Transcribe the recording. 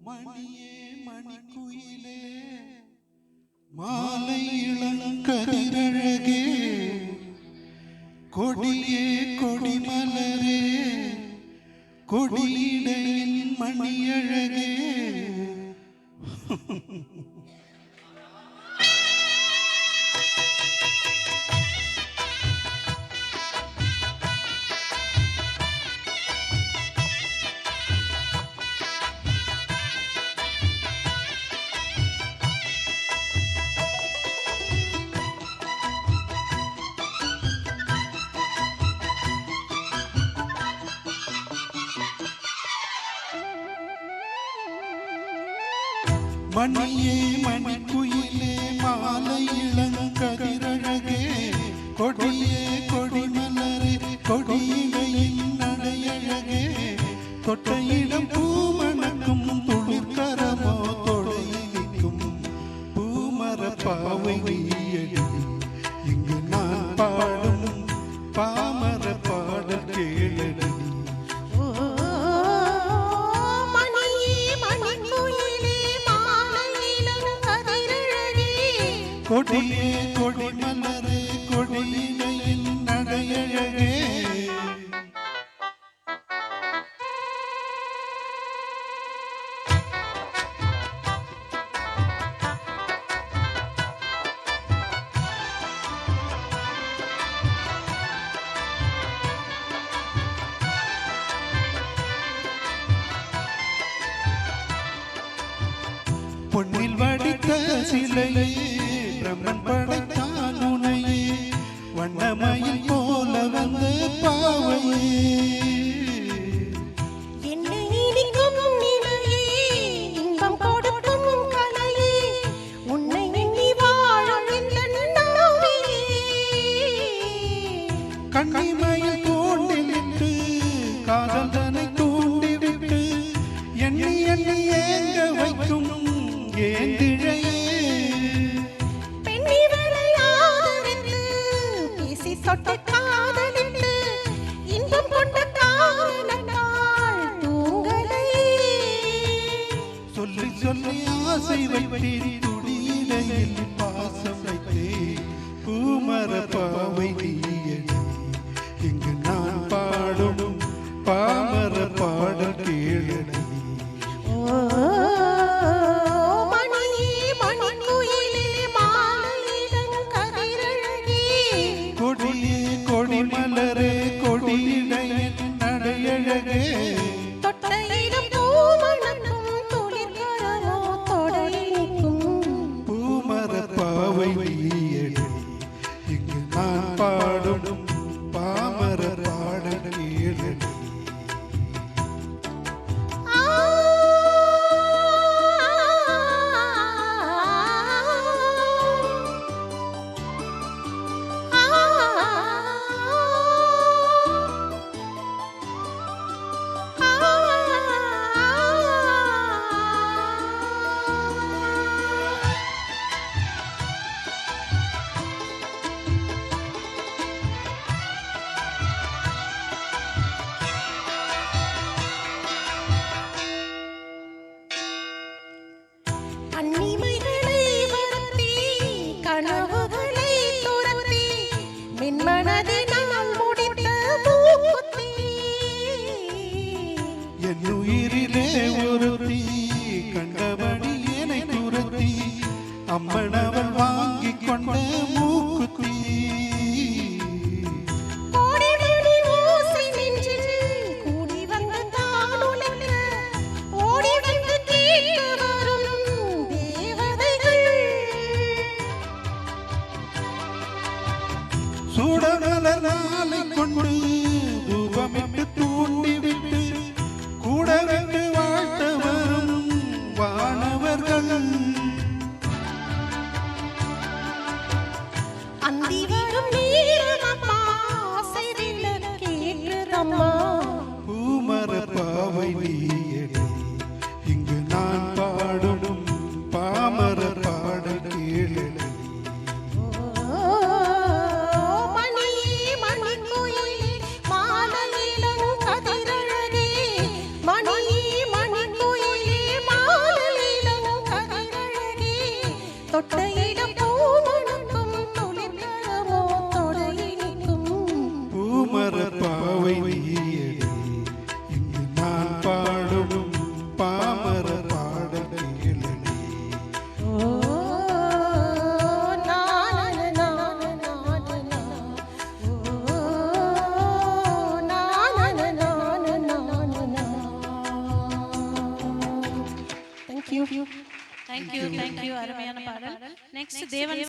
மணியே மணிக்குயிலே மாலை இளங்கதிரழகே கொடியே கொடிமலரே கொடியிடையின் மணியழகே மணியே மணிக்குயிலே மாலை இளங்கதிரழகே கொடியே கொடிமலரே கொடியிடையின் நடையழகே தொட்டையிடம் பூமணக்கும் துளிர்கரமோ தொடையிலிக்கும் பூமர பாவை நீயடி இங்கு நான் பாடும் பாமர பாடல் கேளடி கொடியே கொடிமலரே கொடியிடையின் நடையழகே பொன்னில் வடித்த சிலையே பிரம்மன் படைத்தான் உனையே வண்ணமயில் போல வந்த பாவையே என்னை இனிக்கும் நிலையே இன்பம் கொடுக்கும் கலையே உன்னை எண்ணி வாழும் இந்த நாவிலே கண்ணிமையில் தோண்டிலிட்டு காதல் தன்னை தூண்டிவிட்டு எண்ணி எண்ணி ஏங்க வைக்கும் ஏந்திழையே தொட்டு காதலிட்டு இன்பம் கொண்ட காரணத்தால் தூங்கலை சொல்லி சொல்லி ஆசை வைத்தேன் துடியிடையில் பாசம் வைத்தேன் பூமர பாவை நீயடி இங்கு நான் பாடும் பாமர பாடல் கேளடி கொடியே கொடிமலரே கொடியிடையின் நடையழகே தொட்டையிடம் பூமணக்கும் துளிர்கரமோ தொடையிலிக்கும் பூமர பாவை நீயடி இங்கு நான் பாடும் பாமர பாடல் கேளடி தேங்க்யூ அருமையான பாடல். நெக்ஸ்ட் தேவன்